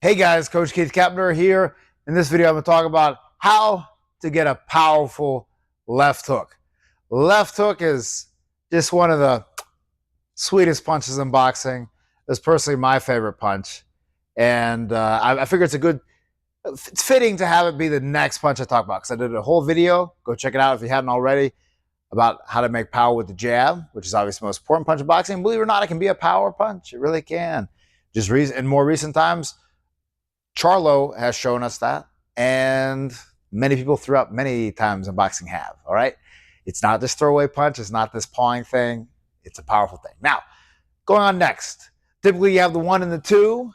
Hey guys, Coach Keith Keppner here. In this video, I'm going to talk about how to get a powerful left hook. Left hook is just one of the sweetest punches in boxing. It's personally my favorite punch. And I figure it's fitting to have it be the next punch I talk about because I did a whole video. Go check it out if you hadn't already about how to make power with the jab, which is obviously the most important punch in boxing. And believe it or not, it can be a power punch. It really can. In more recent times, Charlo has shown us that, and many people throughout many times in boxing have, all right? It's not this throwaway punch. It's not this pawing thing. It's a powerful thing. Now, going on next. Typically, you have the 1 and the 2,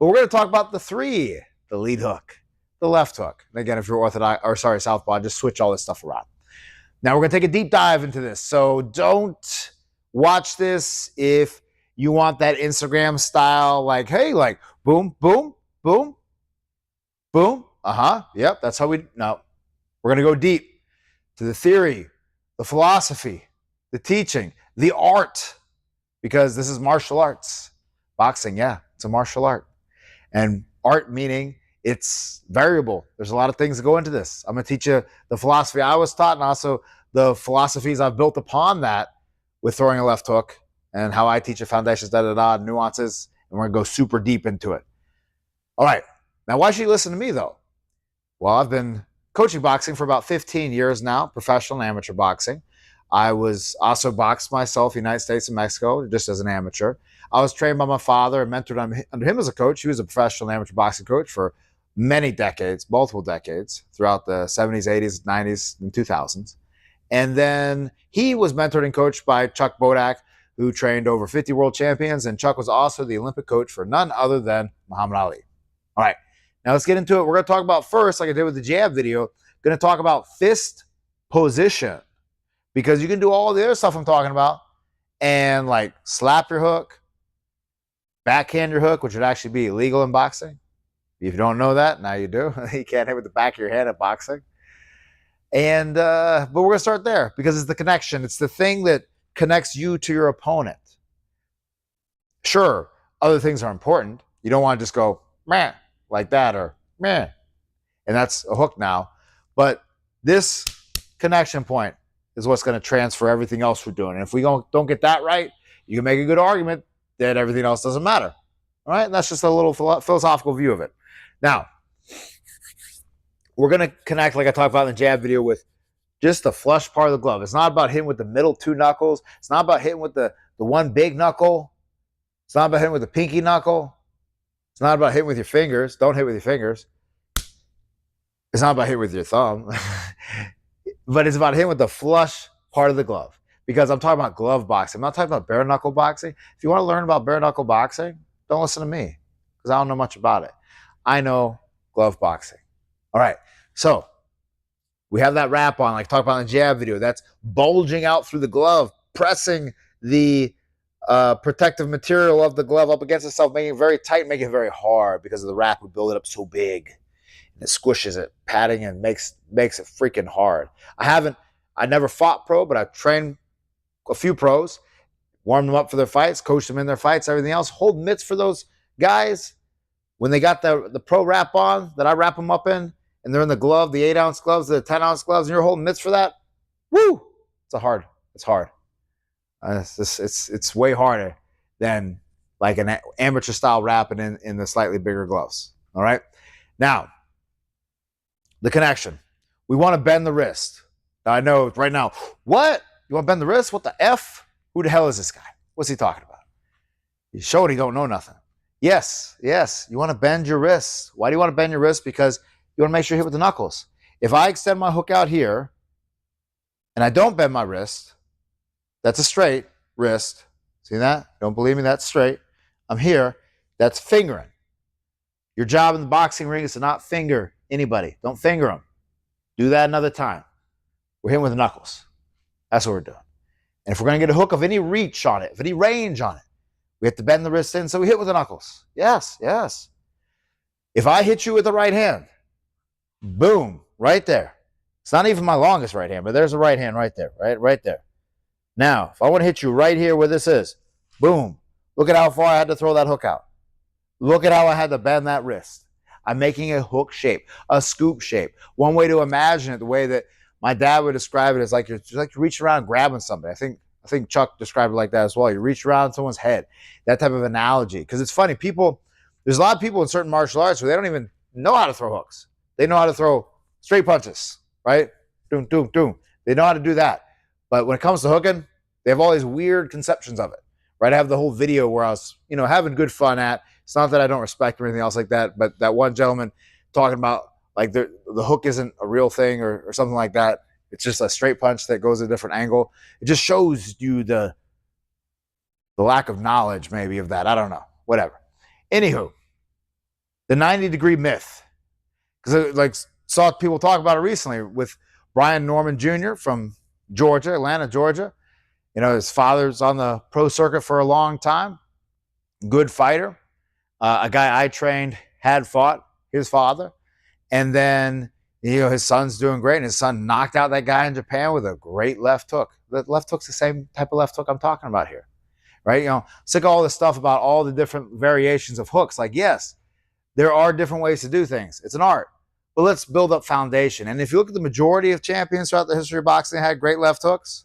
but we're going to talk about the 3, the lead hook, the left hook. And again, if you're southpaw, just switch all this stuff around. Now, we're going to take a deep dive into this, so don't watch this if you want that Instagram style, like, hey, like, boom, boom, boom, boom, yep, that's how no. We're going to go deep to the theory, the philosophy, the teaching, the art, because this is martial arts. Boxing, yeah, it's a martial art. And art meaning it's variable. There's a lot of things that go into this. I'm going to teach you the philosophy I was taught and also the philosophies I've built upon that with throwing a left hook and how I teach the foundations, nuances, and we're going to go super deep into it. All right. Now, why should you listen to me, though? Well, I've been coaching boxing for about 15 years now, professional and amateur boxing. I was also boxed myself, United States and Mexico, just as an amateur. I was trained by my father and mentored under him as a coach. He was a professional and amateur boxing coach for many decades, multiple decades, throughout the 70s, 80s, 90s, and 2000s. And then he was mentored and coached by Chuck Bodak, who trained over 50 world champions. And Chuck was also the Olympic coach for none other than Muhammad Ali. All right, now let's get into it. We're going to talk about first, like I did with the jab video, going to talk about fist position, because you can do all the other stuff I'm talking about and like slap your hook, backhand your hook, which would actually be illegal in boxing. If you don't know that, now you do. You can't hit with the back of your hand at boxing. And but we're going to start there because it's the connection. It's the thing that connects you to your opponent. Sure, other things are important. You don't want to just go, meh, like that, or meh, and that's a hook now. But this connection point is what's going to transfer everything else we're doing. And if we don't get that right, you can make a good argument that everything else doesn't matter. All right, and that's just a little philosophical view of it. Now, we're going to connect, like I talked about in the jab video, with just the flush part of the glove. It's not about hitting with the middle 2 knuckles. It's not about hitting with the one big knuckle. It's not about hitting with the pinky knuckle. It's not about hitting with your fingers. Don't hit with your fingers. It's not about hitting with your thumb. But it's about hitting with the flush part of the glove. Because I'm talking about glove boxing. I'm not talking about bare knuckle boxing. If you want to learn about bare knuckle boxing, don't listen to me. Because I don't know much about it. I know glove boxing. All right. So we have that wrap on, like I talked about in the jab video. That's bulging out through the glove, pressing the protective material of the glove up against itself, making it very tight, making it very hard because of the wrap would build it up so big. And it squishes it, padding, and makes it freaking hard. I never fought pro, but I've trained a few pros, warmed them up for their fights, coached them in their fights, everything else. Hold mitts for those guys when they got the pro wrap on that I wrap them up in, and they're in the glove, the 8-ounce gloves, the 10-ounce gloves, and you're holding mitts for that. Woo! It's hard. It's way harder than like an amateur style wrapping in the slightly bigger gloves. All right. Now, the connection. We want to bend the wrist. Now, I know right now, what? You want to bend the wrist? What the F? Who the hell is this guy? What's he talking about? He's showing he don't know nothing. Yes. You want to bend your wrists. Why do you want to bend your wrist? Because you want to make sure you hit with the knuckles. If I extend my hook out here and I don't bend my wrist, that's a straight wrist. See that? Don't believe me? That's straight. I'm here. That's fingering. Your job in the boxing ring is to not finger anybody. Don't finger them. Do that another time. We're hitting with the knuckles. That's what we're doing. And if we're going to get a hook of any reach on it, of any range on it, we have to bend the wrist in, so we hit with the knuckles. Yes. If I hit you with the right hand, boom, right there. It's not even my longest right hand, but there's a right hand right there, right there. Now, if I want to hit you right here where this is, boom. Look at how far I had to throw that hook out. Look at how I had to bend that wrist. I'm making a hook shape, a scoop shape. One way to imagine it, the way that my dad would describe it, is like you're reaching around grabbing somebody. I think Chuck described it like that as well. You reach around someone's head, that type of analogy. Because it's funny, there's a lot of people in certain martial arts where they don't even know how to throw hooks. They know how to throw straight punches, right? Doom, doom, doom. They know how to do that. But when it comes to hooking, they have all these weird conceptions of it, right? I have the whole video where I was, having good fun at. It's not that I don't respect or anything else like that, but that one gentleman talking about like the hook isn't a real thing or something like that. It's just a straight punch that goes a different angle. It just shows you the lack of knowledge maybe of that. I don't know. Whatever. Anywho, the 90-degree myth. Because I saw people talk about it recently with Brian Norman Jr. from Georgia, Atlanta, Georgia. His father's on the pro circuit for a long time. Good fighter. A guy I trained had fought his father. And then, his son's doing great. And his son knocked out that guy in Japan with a great left hook. The left hook's the same type of left hook I'm talking about here. Right? Sick of all this stuff about all the different variations of hooks. Like, yes, there are different ways to do things. It's an art. But let's build up foundation. And if you look at the majority of champions throughout the history of boxing that had great left hooks,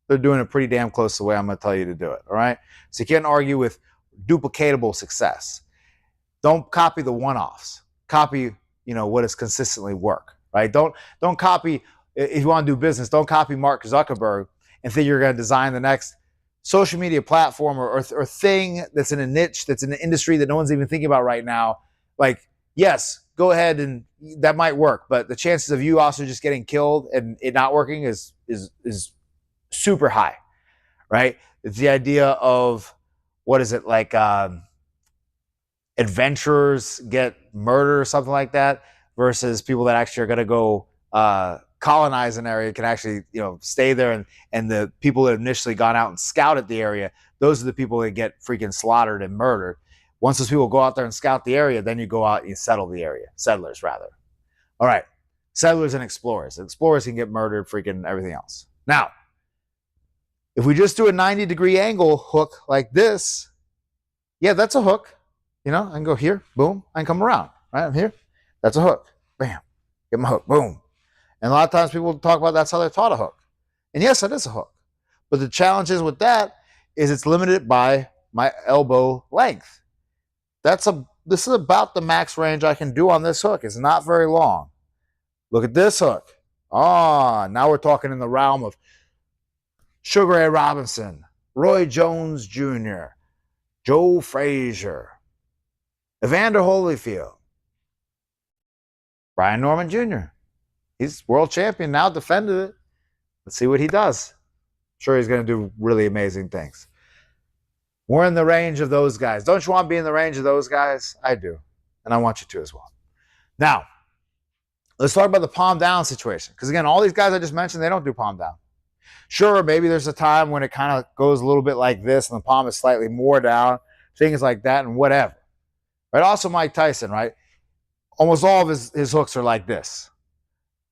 they're doing it pretty damn close to the way I'm going to tell you to do it. All right? So you can't argue with duplicatable success. Don't copy the one-offs. Copy, what has consistently worked, right? Don't copy, if you want to do business, don't copy Mark Zuckerberg and think you're going to design the next social media platform or thing that's in a niche, that's in an industry that no one's even thinking about right now. Like, yes, go ahead and that might work, but the chances of you also just getting killed and it not working is super high, right? It's the idea of, what is it, like adventurers get murdered or something like that, versus people that actually are going to go colonize an area can actually, stay there. And the people that have initially gone out and scouted the area, those are the people that get freaking slaughtered and murdered. Once those people go out there and scout the area, then you go out and you settle the area. Settlers, rather. All right. Settlers and explorers. Explorers can get murdered, freaking everything else. Now, if we just do a 90-degree angle hook like this, yeah, that's a hook. I can go here, boom, I can come around, right? I'm here, that's a hook, bam, get my hook, boom. And a lot of times people talk about that's how they're taught a hook. And yes, it is a hook. But the challenge is with that is it's limited by my elbow length. This is about the max range I can do on this hook. It's not very long. Look at this hook. Now we're talking in the realm of Sugar Ray Robinson, Roy Jones Jr., Joe Frazier, Evander Holyfield, Brian Norman Jr. He's world champion now, defended it. Let's see what he does. I'm sure he's going to do really amazing things. We're in the range of those guys. Don't you want to be in the range of those guys? I do. And I want you to as well. Now, let's talk about the palm down situation. Because again, all these guys I just mentioned, they don't do palm down. Sure, maybe there's a time when it kind of goes a little bit like this and the palm is slightly more down. Things like that and whatever. Right? Also Mike Tyson, right? Almost all of his hooks are like this.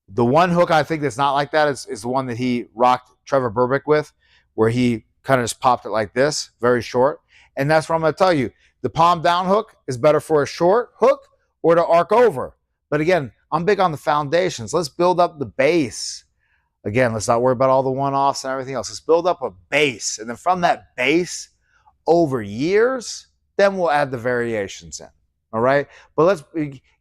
The one hook I think that's not like that is the one that he rocked Trevor Berbick with, where he kind of just popped it like this, very short. And that's what I'm going to tell you. The palm down hook is better for a short hook or to arc over. But again, I'm big on the foundations. Let's build up the base. Again, let's not worry about all the one-offs and everything else. Let's build up a base. And then from that base, over years, then we'll add the variations in. All right? But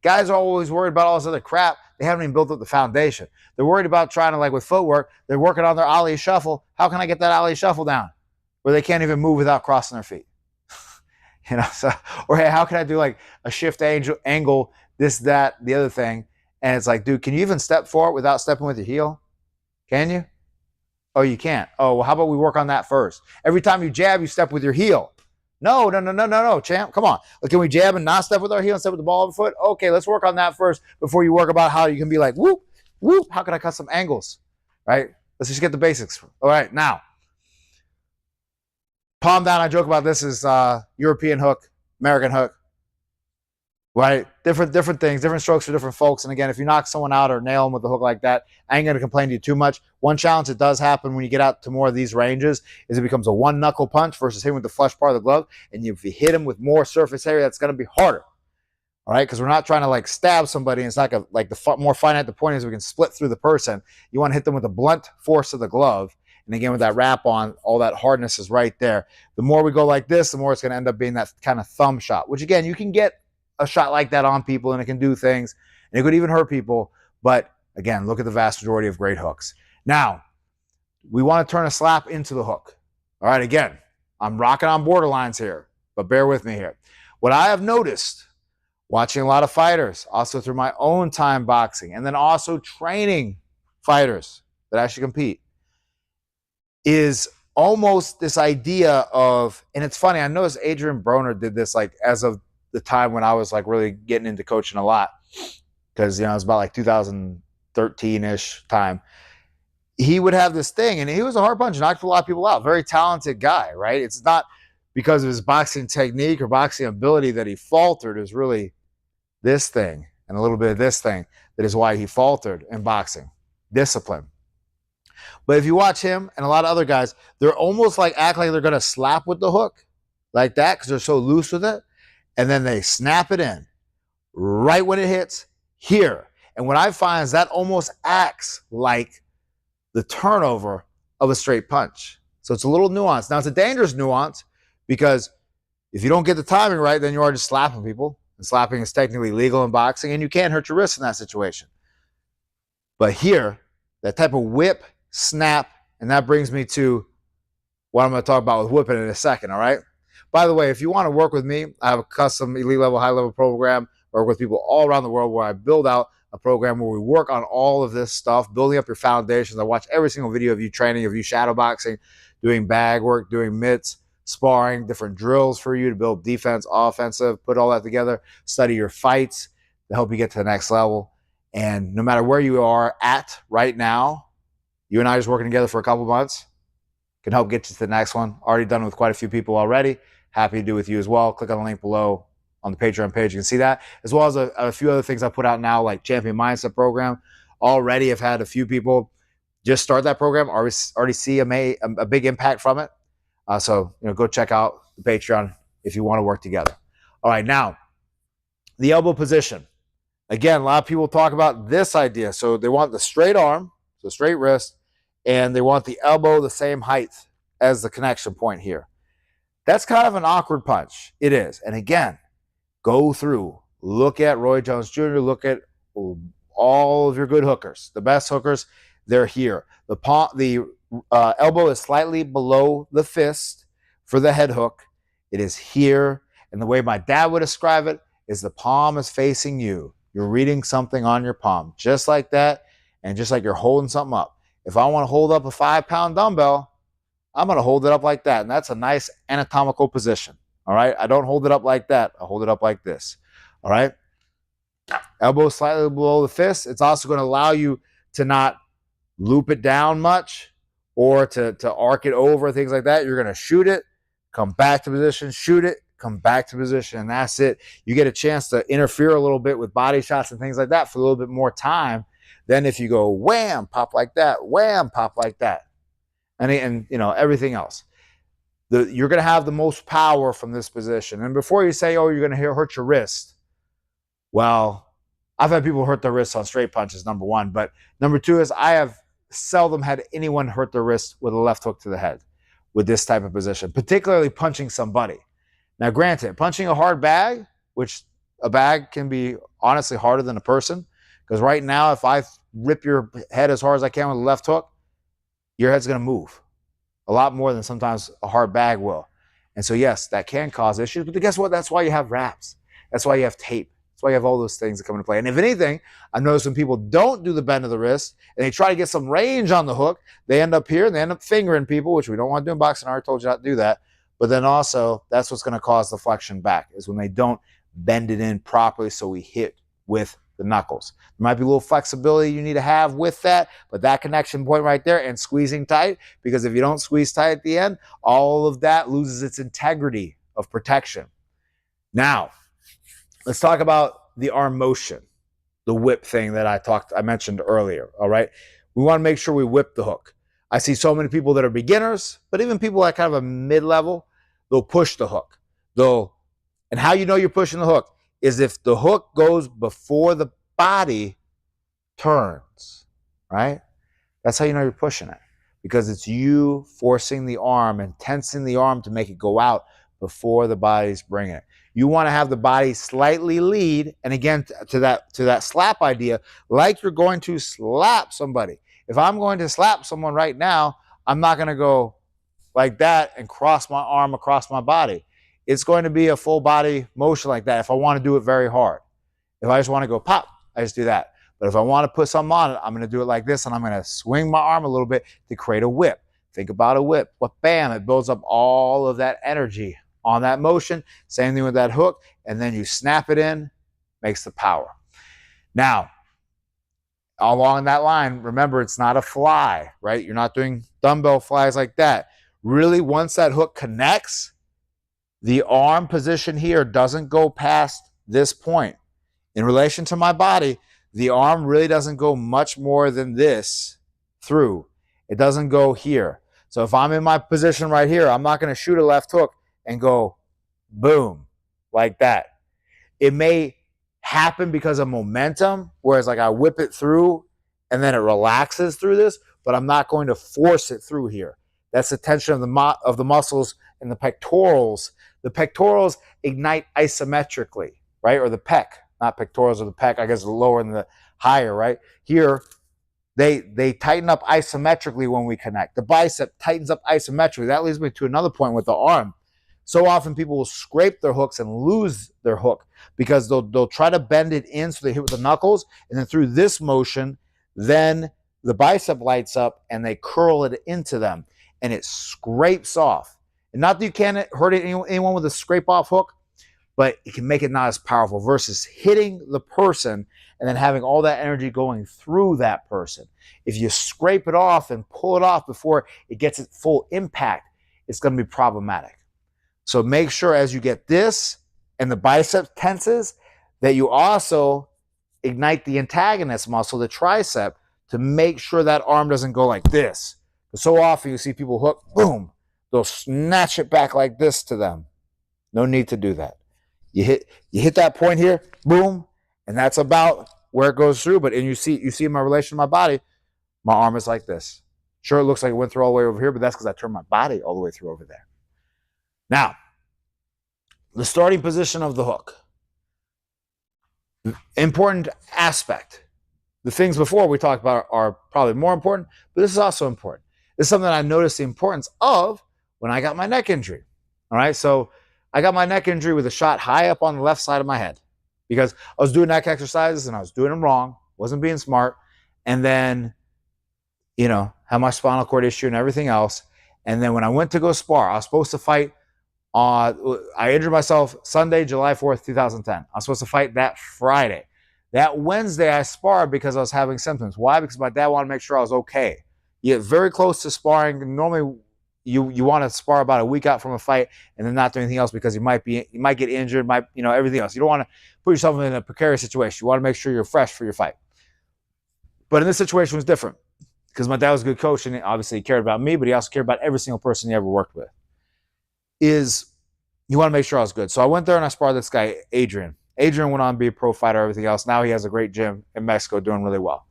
guys are always worried about all this other crap. They haven't even built up the foundation. They're worried about trying to, like with footwork, they're working on their ollie shuffle. How can I get that ollie shuffle down where they can't even move without crossing their feet? Or hey, how can I do like a shift angle, this, that, the other thing? And it's like, dude, can you even step forward without stepping with your heel? Can you? Oh, you can't. Oh, well, how about we work on that first? Every time you jab, you step with your heel. No, champ. Come on. Can we jab and not step with our heel and step with the ball of the foot? Okay, let's work on that first before you work about how you can be like, whoop, whoop. How can I cut some angles? Right? Let's just get the basics. All right, now. Palm down, I joke about this, is European hook, American hook. right? Different things, different strokes for different folks. And again, if you knock someone out or nail them with a hook like that, I ain't going to complain to you too much. One challenge that does happen when you get out to more of these ranges is it becomes a one knuckle punch versus hitting with the flush part of the glove. And if you hit him with more surface area, that's going to be harder. All right, because we're not trying to like stab somebody. And it's not like the more finite the point is, we can split through the person. You want to hit them with the blunt force of the glove. And again, with that wrap on, all that hardness is right there. The more we go like this, the more it's going to end up being that kind of thumb shot, which again, you can get a shot like that on people and it can do things and it could even hurt people. But again, look at the vast majority of great hooks. Now, we want to turn a slap into the hook. All right, again, I'm rocking on borderlines here, but bear with me here. What I have noticed watching a lot of fighters, also through my own time boxing, and then also training fighters that actually compete, is almost this idea of, and it's funny, I noticed Adrian Broner did this like as of the time when I was like really getting into coaching a lot, because it was about like 2013-ish time. He would have this thing, and he was a hard puncher, knocked a lot of people out. Very talented guy, right? It's not because of his boxing technique or boxing ability that he faltered. It was really this thing and a little bit of this thing that is why he faltered in boxing. Discipline. But if you watch him and a lot of other guys, they're almost like act like they're going to slap with the hook like that because they're so loose with it. And then they snap it in right when it hits here. And what I find is that almost acts like the turnover of a straight punch. So it's a little nuance. Now, it's a dangerous nuance because if you don't get the timing right, then you are just slapping people. And slapping is technically legal in boxing, and you can't hurt your wrist in that situation. But here, that type of whip, snap, and that brings me to what I'm going to talk about with whipping in a second, all right? By the way, if you want to work with me, I have a custom elite level, high level program. I work with people all around the world where I build out a program where we work on all of this stuff, building up your foundations. I watch every single video of you training, of you shadow boxing, doing bag work, doing mitts, sparring, different drills for you to build defense, offensive, put all that together, study your fights to help you get to the next level. And no matter where you are at right now, you and I just working together for a couple months can help get you to the next one. Already done with quite a few people already. Happy to do with you as well. Click on the link below on the Patreon page. You can see that, as well as a few other things I put out now, like Champion Mindset Program. Already have had a few people just start that program, already see a big impact from it. So go check out the Patreon if you want to work together. All right, now, the elbow position. Again, a lot of people talk about this idea. So they want the straight arm, so straight wrist, and they want the elbow the same height as the connection point here. That's kind of an awkward punch. It is. And again, go through. Look at Roy Jones Jr., look at all of your good hookers. The best hookers, they're here. The elbow is slightly below the fist for the head hook. It is here. And the way my dad would describe it is the palm is facing you. You're reading something on your palm, just like that, and just like you're holding something up. If I want to hold up a 5-pound dumbbell, I'm going to hold it up like that. And that's a nice anatomical position. All right. I don't hold it up like that. I hold it up like this. All right. Elbow slightly below the fist. It's also going to allow you to not loop it down much or to arc it over, things like that. You're going to shoot it, come back to position, shoot it, come back to position, and that's it. You get a chance to interfere a little bit with body shots and things like that for a little bit more time than if you go wham, pop like that, wham, pop like that, and everything else. You're going to have the most power from this position. And before you say, oh, you're going to hurt your wrist, well, I've had people hurt their wrists on straight punches, number one. But number two is I have seldom had anyone hurt their wrist with a left hook to the head with this type of position, particularly punching somebody. Now, granted, punching a hard bag, which a bag can be honestly harder than a person, because right now, if I rip your head as hard as I can with a left hook, your head's going to move a lot more than sometimes a hard bag will. And so, yes, that can cause issues. But guess what? That's why you have wraps. That's why you have tape. That's why you have all those things that come into play. And if anything, I've noticed when people don't do the bend of the wrist and they try to get some range on the hook, they end up here and they end up fingering people, which we don't want to do in boxing. I already told you not to do that. But then also, that's what's going to cause the flexion back, is when they don't bend it in properly so we hit with the knuckles. There might be a little flexibility you need to have with that, but that connection point right there and squeezing tight, because if you don't squeeze tight at the end, all of that loses its integrity of protection. Now, Let's talk about the arm motion, the whip thing that I mentioned earlier. All right. We want to make sure we whip the hook. I see so many people that are beginners, but even people at kind of a mid-level, they'll push the hook. And how you know you're pushing the hook is if the hook goes before the body turns, right? That's how you know you're pushing it, because it's you forcing the arm and tensing the arm to make it go out before the body's bringing it. You want to have the body slightly lead, and again, to that slap idea, like you're going to slap somebody. If I'm going to slap someone right now, I'm not going to go like that and cross my arm across my body. It's going to be a full body motion like that if I want to do it very hard. If I just want to go pop, I just do that. But if I want to put something on it, I'm going to do it like this, and I'm going to swing my arm a little bit to create a whip. Think about a whip. But bam, it builds up all of that energy on that motion. Same thing with that hook. And then you snap it in, makes the power. Now, along that line, remember, it's not a fly, right? You're not doing dumbbell flies like that. Really, once that hook connects, the arm position here doesn't go past this point. In relation to my body, the arm really doesn't go much more than this through. It doesn't go here. So if I'm in my position right here, I'm not going to shoot a left hook and go boom like that. It may happen because of momentum, whereas like I whip it through and then it relaxes through this, but I'm not going to force it through here. That's the tension of the muscles in the pectorals. The pectorals ignite isometrically, right? Or the pec. Not pectorals or the pec, I guess the lower and the higher, right? Here, they tighten up isometrically when we connect. The bicep tightens up isometrically. That leads me to another point with the arm. So often people will scrape their hooks and lose their hook because they'll try to bend it in so they hit with the knuckles, and then through this motion, then the bicep lights up and they curl it into them, and it scrapes off. And not that you can't hurt anyone with a scrape off hook, but it can make it not as powerful versus hitting the person and then having all that energy going through that person. If you scrape it off and pull it off before it gets its full impact, it's going to be problematic. So make sure as you get this and the bicep tenses that you also ignite the antagonist muscle, the tricep, to make sure that arm doesn't go like this. So often you see people hook, boom, they'll snatch it back like this to them. No need to do that. You hit that point here, boom, and that's about where it goes through. But you see in my relation to my body, my arm is like this. Sure, it looks like it went through all the way over here, but that's because I turned my body all the way through over there. Now, the starting position of the hook. Important aspect. The things before we talked about are probably more important, but this is also important. This is something that I noticed the importance of when I got my neck injury. All right, so I got my neck injury with a shot high up on the left side of my head because I was doing neck exercises and I was doing them wrong, wasn't being smart, and then, had my spinal cord issue and everything else. And then when I went to go spar, I was supposed to fight I injured myself Sunday, July 4th, 2010. I was supposed to fight that Friday. That Wednesday, I sparred because I was having symptoms. Why? Because my dad wanted to make sure I was okay. You get very close to sparring. Normally, you want to spar about a week out from a fight and then not do anything else because you might get injured, everything else. You don't want to put yourself in a precarious situation. You want to make sure you're fresh for your fight. But in this situation, it was different because my dad was a good coach and obviously he cared about me, but he also cared about every single person he ever worked with. You want to make sure I was good. So I went there and I sparred this guy, Adrian. Adrian went on to be a pro fighter, everything else. Now he has a great gym in Mexico doing really well.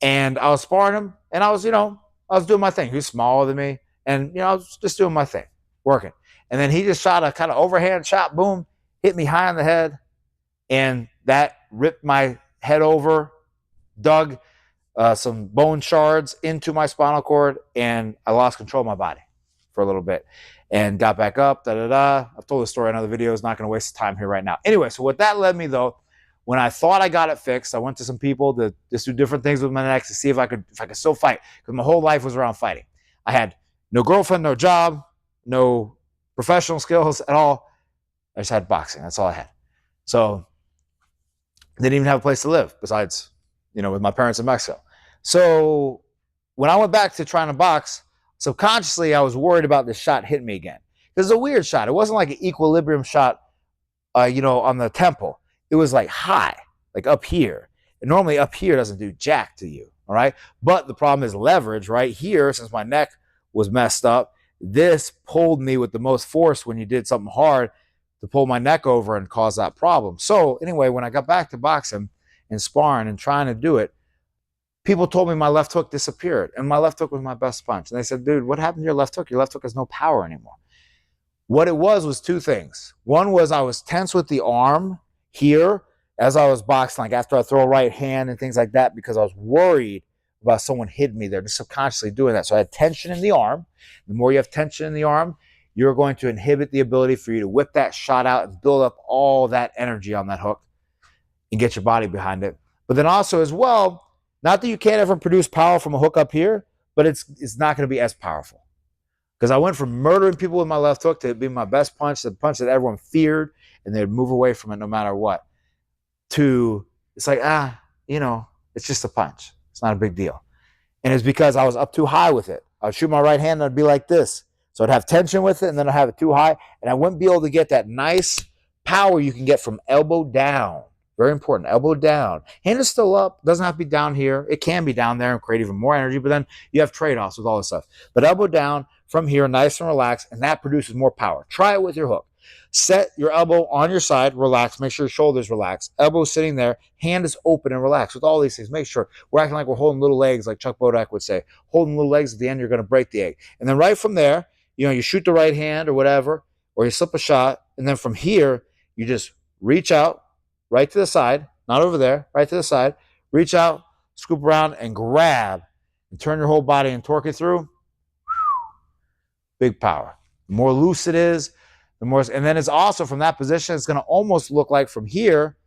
And I was sparring him and I was doing my thing. He was smaller than me. And, I was just doing my thing, working. And then he just shot a kind of overhand shot, boom, hit me high on the head. And that ripped my head over, dug some bone shards into my spinal cord, and I lost control of my body for a little bit and got back up, I've told the story in other videos, not going to waste time here right now. Anyway, so what that led me, though, when I thought I got it fixed, I went to some people to just do different things with my neck to see if I could still fight, because my whole life was around fighting. I had no girlfriend, no job, no professional skills at all. I just had boxing. That's all I had. So I didn't even have a place to live besides, with my parents in Mexico. So when I went back to trying to box, subconsciously, I was worried about this shot hitting me again. Because it's a weird shot. It wasn't like an equilibrium shot, on the temple. it was like high, like up here. And normally up here doesn't do jack to you, all right? But the problem is leverage right here. Since my neck was messed up, this pulled me with the most force when you did something hard to pull my neck over and cause that problem. So anyway, when I got back to boxing and sparring and trying to do it, people told me my left hook disappeared, and my left hook was my best punch. And they said, dude, what happened to your left hook? Your left hook has no power anymore. What it was two things. One was I was tense with the arm here as I was boxing, like after I throw a right hand and things like that, because I was worried about someone hitting me there, just subconsciously doing that. So I had tension in the arm. The more you have tension in the arm, you're going to inhibit the ability for you to whip that shot out and build up all that energy on that hook and get your body behind it. But then also as well, not that you can't ever produce power from a hook up here, but it's not going to be as powerful. Because I went from murdering people with my left hook to it being my best punch, the punch that everyone feared, and they'd move away from it no matter what, to it's like, it's just a punch. It's not a big deal. And it's because I was up too high with it. I would shoot my right hand and I'd be like this. So I'd have tension with it, and then I'd have it too high, and I wouldn't be able to get that nice power you can get from elbow down. Very important, elbow down. Hand is still up, doesn't have to be down here. It can be down there and create even more energy, but then you have trade-offs with all this stuff. But elbow down from here, nice and relaxed, and that produces more power. Try it with your hook. Set your elbow on your side, relax, make sure your shoulders relax. Elbow sitting there, hand is open and relaxed. With all these things, make sure we're acting like we're holding little legs, like Chuck Bodak would say. Holding little legs, at the end, you're going to break the egg. And then right from there, you shoot the right hand or whatever, or you slip a shot, and then from here, you just reach out right to the side, not over there, right to the side, reach out, scoop around, and grab, and turn your whole body and torque it through. Big power. The more loose it is, the more, and then it's also from that position, it's going to almost look like from here,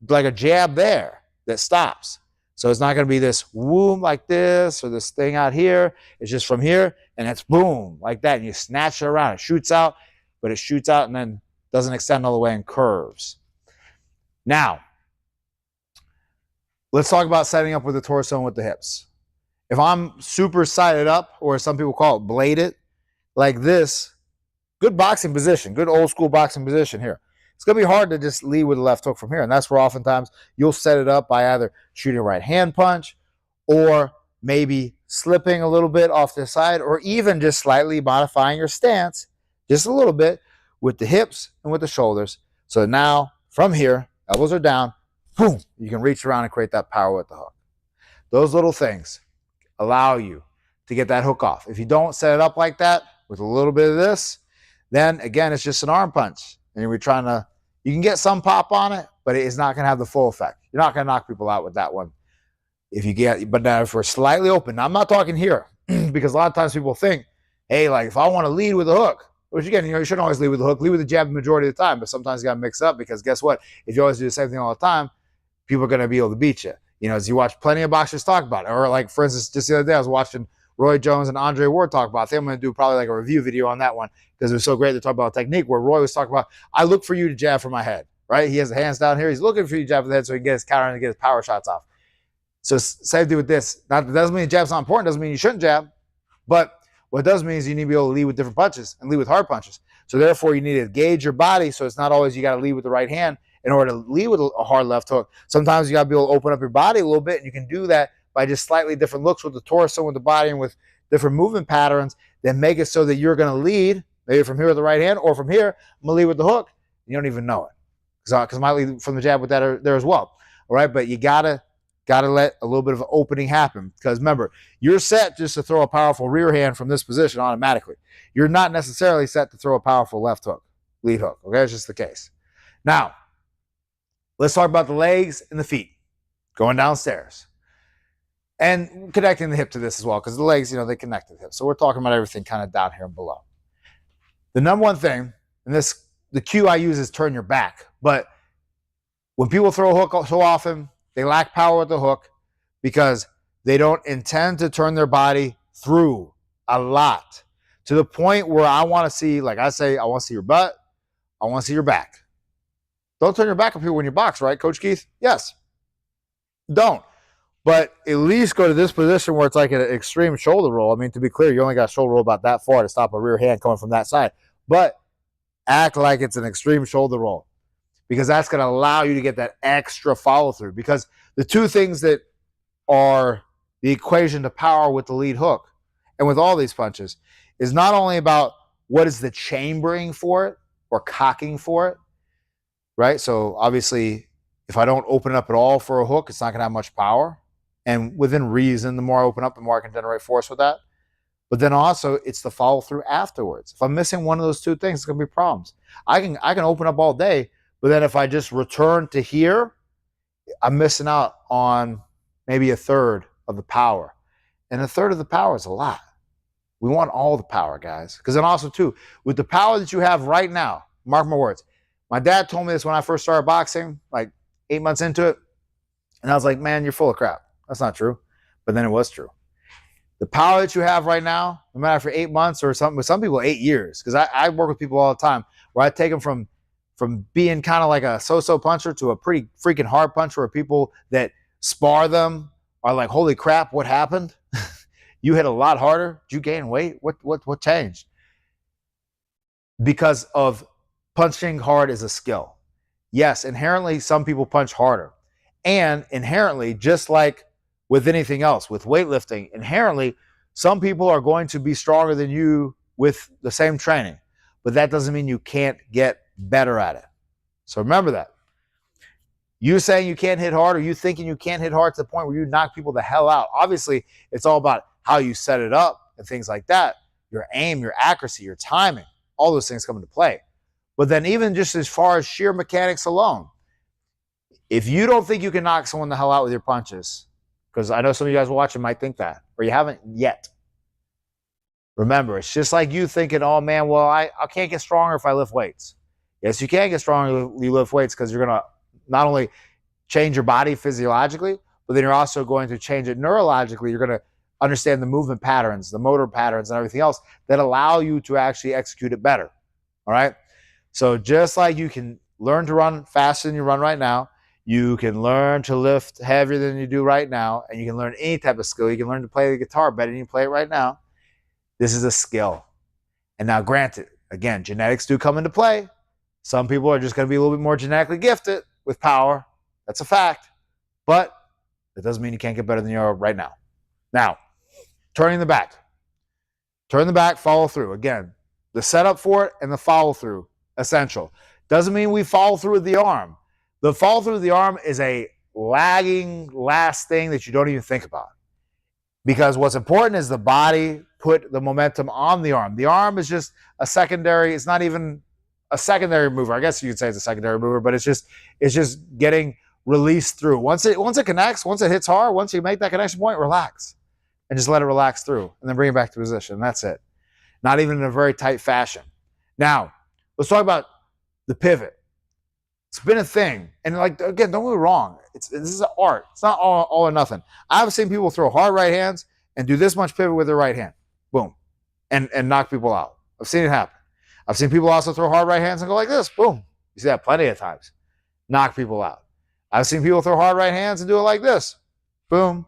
like a jab there that stops. So it's not going to be this womb like this or this thing out here. It's just from here, and it's boom, like that. And you snatch it around. It shoots out, but it shoots out and then doesn't extend all the way and curves. Now, let's talk about setting up with the torso and with the hips. If I'm super sided up, or some people call it bladed, like this, good boxing position, good old school boxing position here. It's going to be hard to just lead with the left hook from here. And that's where oftentimes you'll set it up by either shooting a right hand punch or maybe slipping a little bit off the side, or even just slightly modifying your stance just a little bit with the hips and with the shoulders. So now from here, elbows are down, boom, you can reach around and create that power with the hook. Those little things allow you to get that hook off. If you don't set it up like that with a little bit of this, then again, it's just an arm punch. And you're trying to, you can get some pop on it, but it's not going to have the full effect. You're not going to knock people out with that one. If you get, but now if we're slightly open, now I'm not talking here, because a lot of times people think, hey, like if I want to lead with a hook, which again, you shouldn't always lead with the hook, lead with the jab the majority of the time, but sometimes you got to mix up, because guess what? If you always do the same thing all the time, people are going to be able to beat you. As you watch plenty of boxers talk about it. Or like, for instance, just the other day, I was watching Roy Jones and Andre Ward talk about it. I think I'm going to do probably like a review video on that one, because it was so great to talk about technique, where Roy was talking about, I look for you to jab for my head, right? He has the hands down here. He's looking for you to jab for the head so he can get his counter and get his power shots off. So same thing with this. Now, that doesn't mean jab's not important. Doesn't mean you shouldn't jab. But what it does mean is you need to be able to lead with different punches and lead with hard punches. So therefore, you need to gauge your body. So it's not always you got to lead with the right hand in order to lead with a hard left hook. Sometimes you got to be able to open up your body a little bit, and you can do that by just slightly different looks with the torso, with the body, and with different movement patterns. Then make it so that you're going to lead maybe from here with the right hand, or from here I'm going to lead with the hook. You don't even know it, because I might lead from the jab with that there as well. All right, but you gotta let a little bit of an opening happen, because remember, you're set just to throw a powerful rear hand from this position automatically. You're not necessarily set to throw a powerful left hook, lead hook. Okay, it's just the case. Now, let's talk about the legs and the feet going downstairs, and connecting the hip to this as well, because the legs, they connect to the hip. So we're talking about everything kind of down here and below. The number one thing, and the cue I use is turn your back. But when people throw a hook so often, they lack power with the hook because they don't intend to turn their body through a lot, to the point where I want to see, like I say, I want to see your butt, I want to see your back. Don't turn your back up here when you box, right, Coach Keith? Yes. Don't. But at least go to this position where it's like an extreme shoulder roll. I mean, to be clear, you only got shoulder roll about that far to stop a rear hand coming from that side. But act like it's an extreme shoulder roll. because that's going to allow you to get that extra follow through. Because the two things that are the equation to power with the lead hook and with all these punches is not only about what is the chambering for it or cocking for it, right? So obviously, if I don't open up at all for a hook, it's not going to have much power. And within reason, the more I open up, the more I can generate force with that. But then also, it's the follow through afterwards. If I'm missing one of those two things, it's going to be problems. I can open up all day, but then if I just return to here, I'm missing out on maybe a third of the power. And a third of the power is a lot. We want all the power, guys. Because then also, too, with the power that you have right now, mark my words. My dad told me this when I first started boxing, like 8 months into it. And I was like, man, you're full of crap. That's not true. But then it was true. The power that you have right now, no matter for 8 months or something, with some people 8 years, because I work with people all the time where I take them from being kind of like a so-so puncher to a pretty freaking hard puncher, where people that spar them are like, holy crap, what happened? You hit a lot harder. Did you gain weight? What changed? Because of punching hard is a skill. Yes, inherently some people punch harder. And inherently, just like with anything else, with weightlifting, inherently, some people are going to be stronger than you with the same training. But that doesn't mean you can't get better at it. So remember that. You saying you can't hit hard, or you thinking you can't hit hard to the point where you knock people the hell out. Obviously, it's all about how you set it up and things like that. Your aim, your accuracy, your timing, all those things come into play. But then even just as far as sheer mechanics alone, if you don't think you can knock someone the hell out with your punches, because I know some of you guys watching might think that, or you haven't yet. Remember, it's just like you thinking, oh man, well, I can't get stronger if I lift weights. Yes, you can get stronger if you lift weights, because you're going to not only change your body physiologically, but then you're also going to change it neurologically. You're going to understand the movement patterns, the motor patterns, and everything else that allow you to actually execute it better. All right? So just like you can learn to run faster than you run right now, you can learn to lift heavier than you do right now, and you can learn any type of skill. You can learn to play the guitar better than you play it right now. This is a skill. And now granted, again, genetics do come into play. Some people are just going to be a little bit more genetically gifted with power. That's a fact. But it doesn't mean you can't get better than you are right now. Now, turning the back. Turn the back, follow through. Again, the setup for it and the follow through, essential. Doesn't mean we follow through with the arm. The follow through with the arm is a lagging last thing that you don't even think about. Because what's important is the body put the momentum on the arm. The arm is just a secondary, it's not even a secondary mover. I guess you could say it's a secondary mover, but it's just getting released through. Once it connects, once it hits hard, once you make that connection point, relax. And just let it relax through. And then bring it back to position. And that's it. Not even in a very tight fashion. Now, let's talk about the pivot. It's been a thing. And like, again, don't get me wrong. This is an art. It's not all or nothing. I've seen people throw hard right hands and do this much pivot with their right hand. Boom. And knock people out. I've seen it happen. I've seen people also throw hard right hands and go like this. Boom. You see that plenty of times. Knock people out. I've seen people throw hard right hands and do it like this. Boom.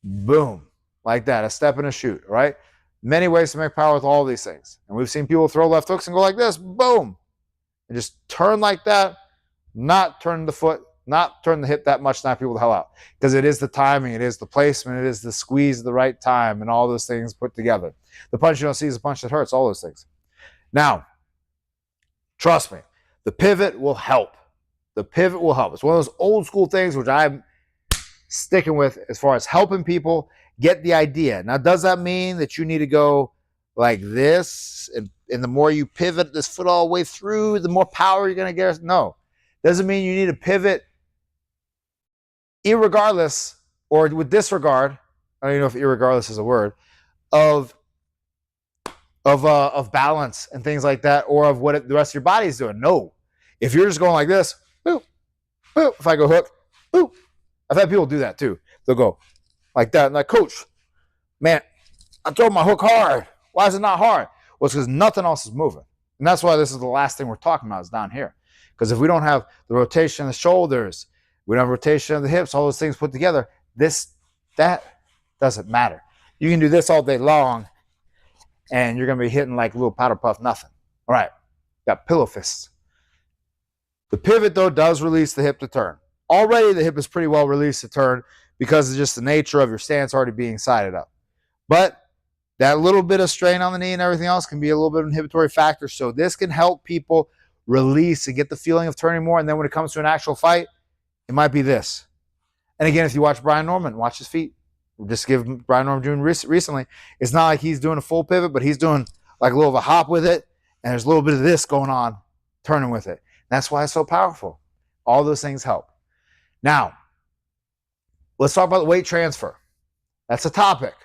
Boom. Like that. A step and a shoot. Right? Many ways to make power with all these things. And we've seen people throw left hooks and go like this. Boom. And just turn like that. Not turn the foot. Not turn the hip that much, knock people the hell out. Because it is the timing, it is the placement, it is the squeeze at the right time, and all those things put together. The punch you don't see is the punch that hurts, all those things. Now, trust me, the pivot will help. The pivot will help. It's one of those old school things which I'm sticking with as far as helping people get the idea. Now, does that mean that you need to go like this, and the more you pivot this foot all the way through, the more power you're going to get? No. Doesn't mean you need to pivot irregardless or with disregard, I don't even know if irregardless is a word, of balance and things like that, or of what the rest of your body is doing. No. If you're just going like this, boop, boop, if I go hook, boop. I've had people do that too. They'll go like that. And like, coach, man, I throw my hook hard. Why is it not hard? Well, it's because nothing else is moving. And that's why this is the last thing we're talking about is down here. Because if we don't have the rotation of the shoulders, we don't have rotation of the hips, all those things put together, that doesn't matter. You can do this all day long, and you're going to be hitting like a little powder puff nothing. All right, got pillow fists. The pivot, though, does release the hip to turn. Already the hip is pretty well released to turn because of just the nature of your stance already being sided up. But that little bit of strain on the knee and everything else can be a little bit of an inhibitory factor. So this can help people release and get the feeling of turning more. And then when it comes to an actual fight, it might be this. And again, if you watch Brian Norman, watch his feet. Just give Brian Norman Jr. recently. It's not like he's doing a full pivot, but he's doing like a little of a hop with it. And there's a little bit of this going on, turning with it. That's why it's so powerful. All those things help. Now, let's talk about the weight transfer. That's a topic.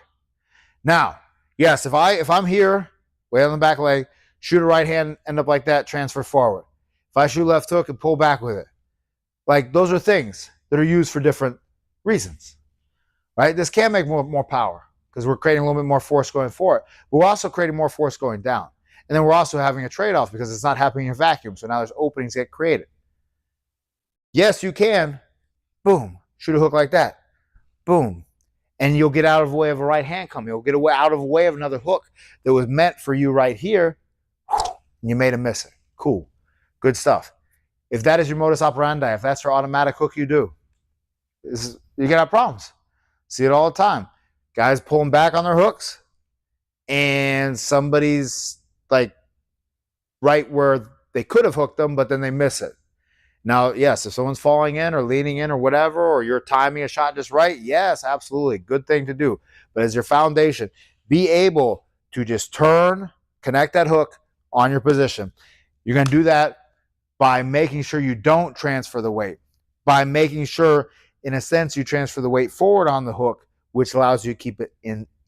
Now, yes, if I'm here, weight on the back leg, shoot a right hand, end up like that, transfer forward. If I shoot left hook and pull back with it. Like, those are things that are used for different reasons, right? This can make more power because we're creating a little bit more force going forward. But we're also creating more force going down. And then we're also having a trade-off because it's not happening in a vacuum. So now there's openings get created. Yes, you can. Boom. Shoot a hook like that. Boom. And you'll get out of the way of a right hand coming. You'll get out of the way of another hook that was meant for you right here. And you made him miss it. Cool. Good stuff. If that is your modus operandi, if that's your automatic hook you do, you're going to have problems. See it all the time. Guys pulling back on their hooks and somebody's like right where they could have hooked them, but then they miss it. Now, yes, if someone's falling in or leaning in or whatever, or you're timing a shot just right, yes, absolutely. Good thing to do. But as your foundation, be able to just turn, connect that hook on your position. You're going to do that by making sure you don't transfer the weight, by making sure, in a sense, you transfer the weight forward on the hook, which allows you to keep it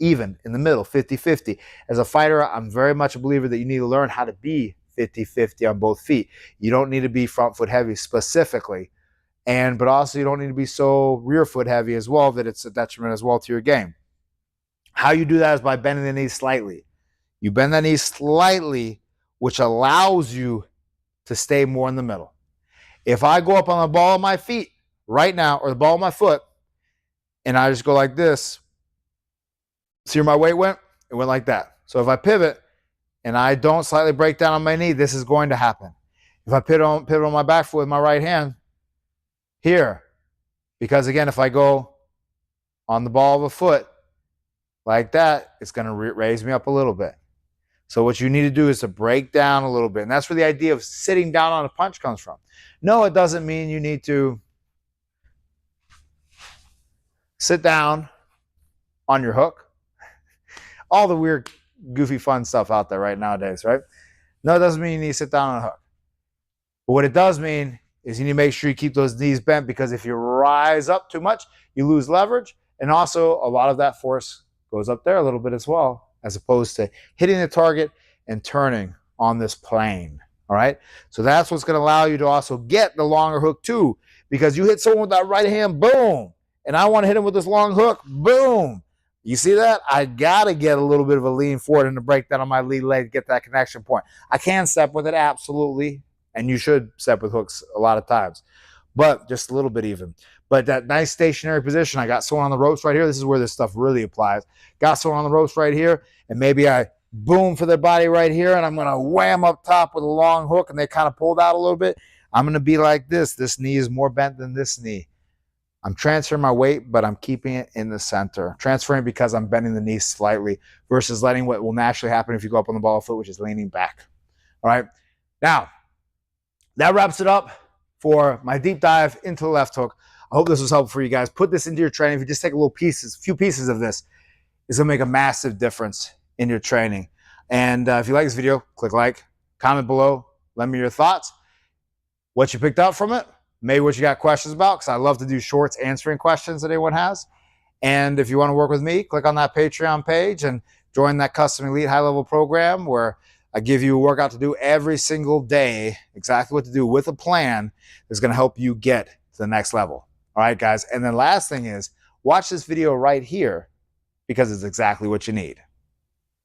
even in the middle, 50-50. As a fighter, I'm very much a believer that you need to learn how to be 50-50 on both feet. You don't need to be front foot heavy specifically, but also you don't need to be so rear foot heavy as well that it's a detriment as well to your game. How you do that is by bending the knees slightly. You bend the knees slightly, which allows you to stay more in the middle. If I go up on the ball of my feet right now, or the ball of my foot, and I just go like this, see where my weight went? It went like that. So if I pivot and I don't slightly break down on my knee, this is going to happen. If I pivot on my back foot with my right hand, here, because again, if I go on the ball of a foot like that, it's going to raise me up a little bit. So what you need to do is to break down a little bit. And that's where the idea of sitting down on a punch comes from. No, it doesn't mean you need to sit down on your hook. All the weird, goofy, fun stuff out there right nowadays, right? No, it doesn't mean you need to sit down on a hook. But what it does mean is you need to make sure you keep those knees bent, because if you rise up too much, you lose leverage. And also, a lot of that force goes up there a little bit as well, as opposed to hitting the target and turning on this plane. All right? So that's what's going to allow you to also get the longer hook too, because you hit someone with that right hand, boom. And I want to hit him with this long hook, boom. You see that? I got to get a little bit of a lean forward and a breakdown on my lead leg to get that connection point. I can step with it, absolutely. And you should step with hooks a lot of times, but just a little bit even. But that nice stationary position, I got someone on the ropes right here. This is where this stuff really applies. Got someone on the ropes right here, and maybe I boom for their body right here, and I'm going to wham up top with a long hook, and they kind of pulled out a little bit. I'm going to be like this. This knee is more bent than this knee. I'm transferring my weight, but I'm keeping it in the center. Transferring because I'm bending the knee slightly versus letting what will naturally happen if you go up on the ball of foot, which is leaning back. All right. Now, that wraps it up for my deep dive into the left hook. I hope this was helpful for you guys. Put this into your training. If you just take a few pieces of this, it's going to make a massive difference in your training. And if you like this video, click like, comment below, let me know your thoughts, what you picked up from it, maybe what you got questions about, because I love to do shorts answering questions that anyone has. And if you want to work with me, click on that Patreon page and join that custom elite high-level program where I give you a workout to do every single day, exactly what to do with a plan that's going to help you get to the next level. All right, guys. And then last thing is, watch this video right here because it's exactly what you need.